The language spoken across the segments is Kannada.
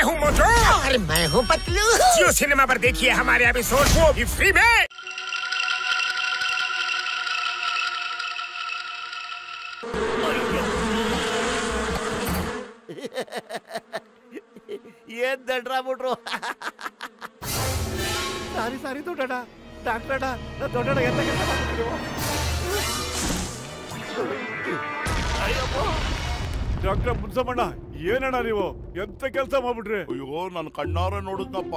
हूँ मोटू और मैं हूँ पतलू। जियो सिनेमा पर देखिए हमारे एपिसोड, वो भी फ्री में। ये दड्रा बिट्रो ಸಾರಿ ಸಾರಿ ದೊಡ್ಡಡ ಡಾಕ್ಟರ್ ದೊಡ್ಡಡ ಎಂತ ಕೆಲಸ ಮಾಡ್ತಿದ್ದೀರಿ ಡಾಕ್ಟರ್ ಮುನ್ಸಮ್ಮಣ್ಣ ಏನಣ್ಣ ನೀವು ಎಂತ ಕೆಲಸ ಮಾಡ್ಬಿಟ್ರಿ ಅಯ್ಯೋ ನನ್ ಕಣ್ಣಾರ ನೋಡಿದ್ನಪ್ಪ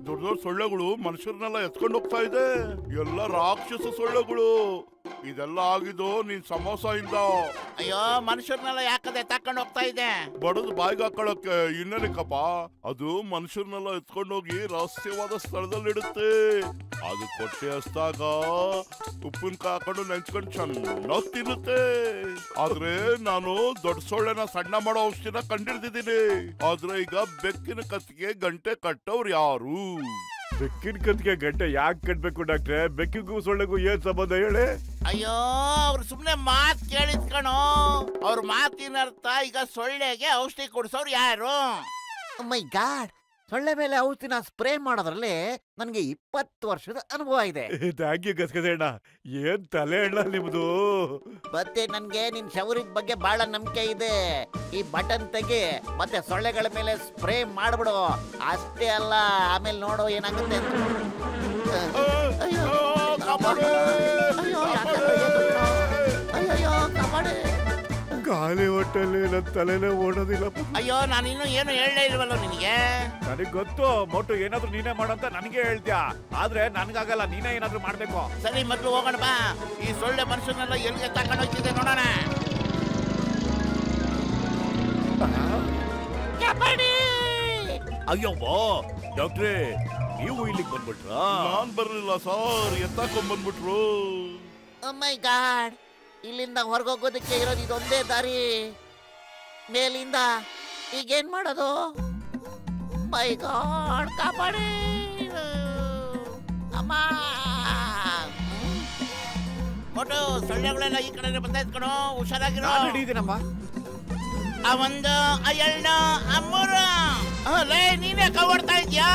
ದೊಡ್ಡ ದೊಡ್ಡ ಸೊಳ್ಳೆಗಳು ಮನುಷ್ಯರನ್ನೆಲ್ಲ ಎತ್ಕೊಂಡು ಹೋಗ್ತಾ ಇದೆ ಎಲ್ಲ ರಾಕ್ಷಸ ಸೊಳ್ಳೆಗಳು ಇದೆಲ್ಲ ಆಗಿದ್ದು ನೀನ್ ಸಮೋಸ ಇಂದ ಅಯ್ಯೋ ಮನುಷ್ಯರನ್ನೆಲ್ಲ ಯಾಕದೆ ತಕೊಂಡು ಹೋಗ್ತಾ ಇದೆ ಬಡದ್ ಬಾಯಿಗೆ ಹಾಕೊಳಕ್ಕೆ ಇನ್ನೇನಕ್ಕಪ್ಪ ಅದು ಮನುಷ್ಯರನ್ನೆಲ್ಲ ಎತ್ಕೊಂಡು ಹೋಗಿ ರಹಸ್ಯವಾದ ಸ್ಥಳದಲ್ಲಿ ಇಡುತ್ತೆ ಅದು ಕೊಟ್ಟೆ ಹಸ್ದಾಗ ಉಪ್ಪಿನಕಾಯಿ ಹಾಕೊಂಡು ನೆಂಚ್ಕೊಂಡು ಚೆನ್ನಾಗಿ ತಿನ್ನುತ್ತೆ ಆದ್ರೆ ನಾನು ದೊಡ್ಡ ಸೊಳ್ಳೆನ ಸಣ್ಣ ಮಾಡೋ ಔಷಧಿನ ಕಂಡಿಡ್ದಿದ್ದೀನಿ ಆದ್ರೆ ಈಗ ಬೆಕ್ಕಿನ ಕತ್ತಿಗೆ ಗಂಟೆ ಕಟ್ಟವ್ರು ಯಾರು ಬೆಕ್ಕಿನ ಕತ್ತಿಗೆ ಗಂಟೆ ಯಾಕೆ ಕಟ್ಬೇಕು ಡಾಕ್ಟ್ರೆ ಬೆಕ್ಕಿಗೂ ಸೊಳ್ಳೆಗೂ ಏನ್ ಸಂಬಂಧ ಹೇಳಿ ಅಯ್ಯೋ ಅವ್ರು ಸುಮ್ನೆ ಮಾತ್ ಕೇಳಿದ್ ಕಣೋ ಅವ್ರ ಮಾತಿನ ಅರ್ಥ ಈಗ ಸೊಳ್ಳೆಗೆ ಔಷಧಿ ಕೊಡ್ಸೋರು ಯಾರು ಮೈ ಗಾಡ್, ಸೊಳ್ಳೆ ಮೇಲೆ ಔಷಧಿನ ಸ್ಪ್ರೇ ಮಾಡೋದ್ರಲ್ಲಿ ನನಗೆ 20 ವರ್ಷದ ಅನುಭವ ಇದೆ. ಥ್ಯಾಂಕ್ ಯು ಗಸಗಸೆ ಅಣ್ಣ, ಏನ್ ತಲೆ ಅಣ್ಣ ನಿಮ್ದು. ಮತ್ತೆ ನನ್ಗೆ ನಿನ್ ಶೌರ್ಯದ ಬಗ್ಗೆ ಬಹಳ ನಂಬಿಕೆ ಇದೆ. ಈ ಬಟನ್ ತೆಗಿ ಮತ್ತೆ ಸೊಳ್ಳೆಗಳ ಮೇಲೆ ಸ್ಪ್ರೇ ಮಾಡ್ಬಿಡು. ಅಷ್ಟೇ ಅಲ್ಲ, ಆಮೇಲೆ ನೋಡು ಏನಾಗುತ್ತೆ ಅಂತ. ಅಯ್ಯೋ ಕಾಪಾಡಿ. ಖಾಲಿ ಹೊಟ್ಟೆಲ್ಲಿ ನನ್ನ ತಲೆನೇ ಓಡೋದಿಲ್ಲ. ಅಯ್ಯೋ ನಾನಿನ್ನು ಏನು ಹೇಳಲೇ ಇಲ್ವಲ್ಲ ನಿನಗೆ. ನನಗ್ ಗೊತ್ತು ಮೊಟ್ಟು ಏನಾದ್ರು ನೀನೇ ಮಾಡಂತ ನನಗೆ ಹೇಳ್ತೀಯ, ಆದ್ರೆ ನನ್ಗಾಗಲ್ಲ, ನೀನೇ ಏನಾದ್ರು ಮಾಡ್ಬೇಕು. ಸರಿ ಮೊದ್ಲು ಹೋಗೋಣ ಬಾ, ಈ ಸೊಳ್ಳೆ ಮನುಷ್ಯನೆಲ್ಲ ಎಲ್ಲಿಗೆ ತಕೊಂಡು ಹೋಗ್ತಿದೆ ನೋಡೋಣ. ಅಯ್ಯೋ ಡಾಕ್ಟ್ರೇ, ನೀವು ಇಲ್ಲಿಗೆ ಬಂದ್ಬಿಟ್ರಾ? ನಾನ್ ಬರ್ಲಿಲ್ಲ ಸರ್, ಎತ್ತಾಕೊಂಡ್ ಬಂದ್ಬಿಟ್ರು. ಮೈ ಗಾಡ್, ಇಲ್ಲಿಂದ ಹೊರಗೋಗೋದಕ್ಕೆ ಇರೋದು ಇದೊಂದೇ ದಾರಿ. ಮೇಲಿಂದ ಈಗೇನ್ ಮಾಡೋದು? ಮೈ ಗಾಡ್, ಕಾಪಾಡಿ ಅಮ್ಮ. ಒಟ್ಟು ಸೊಳ್ಳೆಗಳೆಲ್ಲ ಈ ಕಡೆ ಬಂದ ಇದ್ಕಣೋ, ಹುಷಾರಾಗಿರೋ. ಹಿಡಿದೀನಮ್ಮ. ಆ ಒಂದು, ಆ ಎರಡು, ಆ ಮೂರು. ಲೇ ನೀನೇ ಕವರ್ತಾ ಇದ್ಯಾ?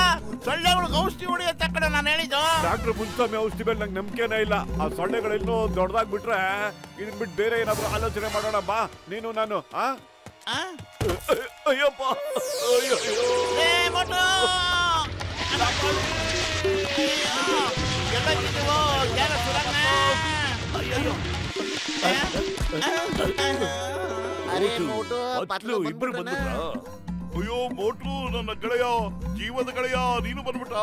ಸೊಳ್ಳೆಗಳಿಗೆ ಔಷಧಿ ಹೊಡೆಯ ತಕ್ಕಡ ನಾನು ಹೇಳಿದ್ದು. ಡಾಕ್ಟರ್ ಮುನ್ಸ್ವಾಮಿ ಔಷಧಿ ಮೇಲೆ ನಂಗೆ ನಂಬಿಕೆನೇ ಇಲ್ಲ. ಆ ಸೊಳ್ಳೆಗಳು ಇನ್ನೂ ದೊಡ್ಡದಾಗ್ಬಿಟ್ರೆ ಇದನ್ ಬಿಟ್ಟು ಬೇರೆ ಏನಾದ್ರು ಆಲೋಚನೆ ಮಾಡೋಣ ಬಾ, ನೀನು ನಾನು. ಅಯ್ಯಪ್ಪ, ಇಬ್ರು ಬಂದ್ಬಿಟ್ರ? ಅಯ್ಯೋ ಮೋಟ್ರು, ನನ್ನ ಗೆಳೆಯ, ಜೀವದ ಗೆಳೆಯ, ನೀನು ಬಂದ್ಬಿಟ್ಟ.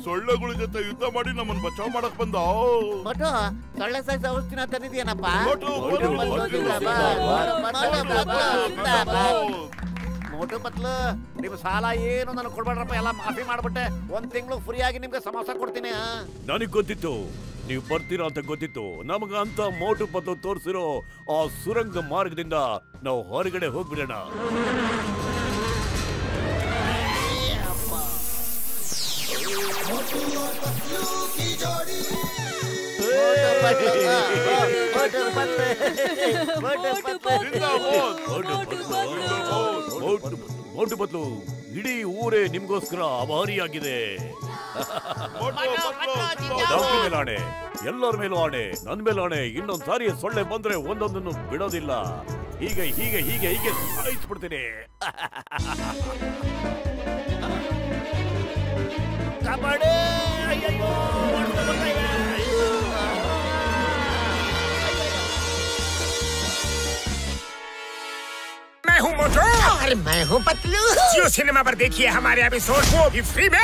ಸೊಳ್ಳೆಗಳ ಜೊತೆ ಯುದ್ಧ ಮಾಡಿ ನಮ್ಮನ್ನ ಬಚಾವ್ ಮಾಡಕ್ ಬಂದ. ಮೊಟ್ಟು ಸೊಳ್ಳೆ ಸಾಯಿಸ ಔಷಧಿನ ತಂದಿದ್ಯಾನಪ್ಪ? ಮೋಟು ಪತ್ಲು, ನಿಮ್ ಸಾಲ ಏನು ನನಗೆ ಕೊಡ್ಬೇಡ್ರಪ್ಪ, ಎಲ್ಲ ಮಾಫಿ ಮಾಡ್ಬಿಟ್ಟೆ. 1 ತಿಂಗಳು ಫ್ರೀ ಆಗಿ ನಿಮ್ಗೆ ಸಮೋಸ ಕೊಡ್ತೀನಿ. ನನಗ್ ಗೊತ್ತಿತ್ತು ನೀವು ಬರ್ತೀರಾ ಅಂತ ಗೊತ್ತಿತ್ತು. ನಮಗ ಅಂತ ಮೋಟು ಪತ್ಲು ತೋರಿಸಿರೋ ಆ ಸುರಂಗ ಮಾರ್ಗದಿಂದ ನಾವು ಹೊರಗಡೆ ಹೋಗ್ಬಿಡೋಣ. ಮೋಟು ಪತ್ಲು, ಇಡೀ ಊರೇ ನಿಮ್ಗೋಸ್ಕರ ಆಭಾರಿಯಾಗಿದೆ. ಡಾಕ್ಟರ್ ಮೇಲೆ ಆಣೆ, ಎಲ್ಲರ ಮೇಲೂ ಆಣೆ, ನನ್ ಮೇಲೆ ಆಣೆ, ಇನ್ನೊಂದ್ಸಾರಿ ಸೊಳ್ಳೆ ಬಂದ್ರೆ ಒಂದೊಂದನ್ನು ಬಿಡೋದಿಲ್ಲ. ಹೀಗೆ ಹೀಗೆ ಹೀಗೆ ಹೀಗೆ ಸಾಯಿಸ್ಬಿಡ್ತೀನಿ. ಕಾಪಾಡಿ. ಅಯ್ಯೋ मैं हूँ मोटू और मैं हूँ पतलू। जियो सिनेमा पर देखिए हमारे एपिसोड, वो भी फ्री में।